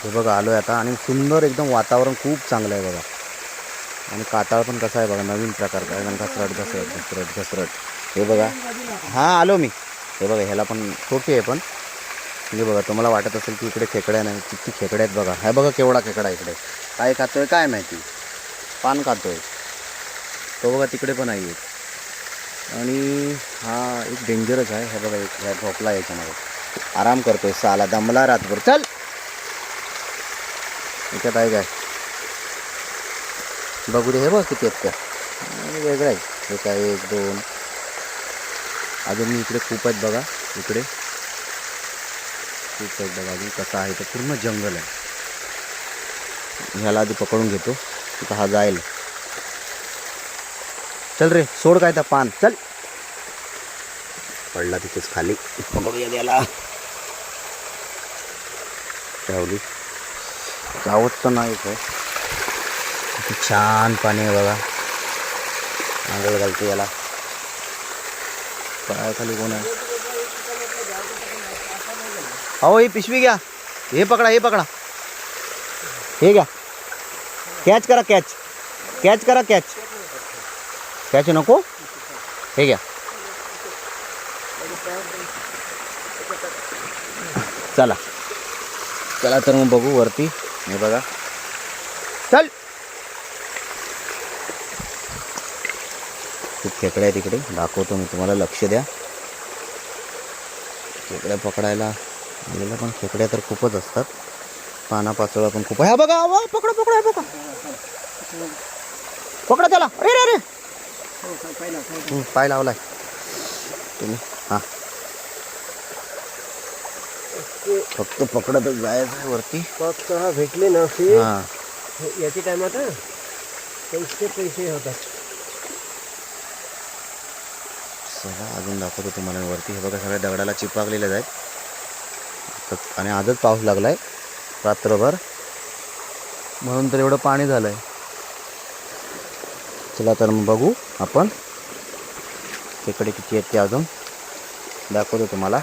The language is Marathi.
हे बघा आलोय आता आणि सुंदर एकदम वातावरण खूप चांगलं आहे बघा. आणि काटाळ पण कसा आहे बघा, नवीन प्रकारचा आहे. घसरट घसरट घसरट घसरट. हे बघा, हां आलो मी. हे बघा ह्याला पण छोटी आहे पण म्हणजे बघा तुम्हाला वाटत असेल की इकडे खेकड्या नाही, किती खेकड्या आहेत बघा. हे बघा केवढा खेकडा इकडे. काय खातोय काय माहिती, पान खातोय तो बघा. तिकडे पण आहे एक. आणि हा एक डेंजरस आहे. हे बघा एक ह्या झोपला याच्यामध्ये, आराम करतोय साला, दमला रातभर. चल याच्यात आहे काय बघू दे. हे बघ किती आहेत त्या, वेगळं आहे. हे काय एक दोन अजून मी इकडे खूप आहेत बघा. इकडे खूप आहेत बघा. अजून कसं आहे तर पूर्ण जंगल आहे. ह्याला आधी पकडून घेतो, तिथं हा जाईल. चल रे सोड काय तर पान, चल. पडला तिथेच खाली, पकडूया त्याला. ठेवली जावत तर नाही काय. किती छान पाणी आहे बघा. आंघोळ घालतो याला. पायाखाली कोण आहे? अहो ही पिशवी घ्या, हे पकडा, हे पकडा, हे घ्या. कॅच करा, कॅच कॅच करा, कॅच कॅच नको, हे घ्या. चला चला तर मग बघू वरती. हे बघा, चल. खूप खेकडे आहे तिकडे, दाखवतो मी तुम्हाला, लक्ष द्या. खेकड्या पकडायला गेलेल्या पण खेकड्या तर खूपच असतात. पाना पाचोळा पण खूप आहे. बघा पकडा पकडा, हे बघा, पकडा त्याला. अरे रे रे, पाय लावलाय तुम्ही. हां फक्त पकडतच जायचं आहे वरती. फक्त हा भेटले ना हां, याची टायमात पैसे होतात. चला अजून दाखवतो तुम्हाला वरती. हे बघा सगळ्या दगडाला चिपकलेल्या आहेत. आणि आजच पाऊस लागलाय रात्रभर, म्हणून तर एवढं पाणी झालंय. चला तर मग बघू आपण खेकडे किती आहेत ते अजून दाखवतो तुम्हाला.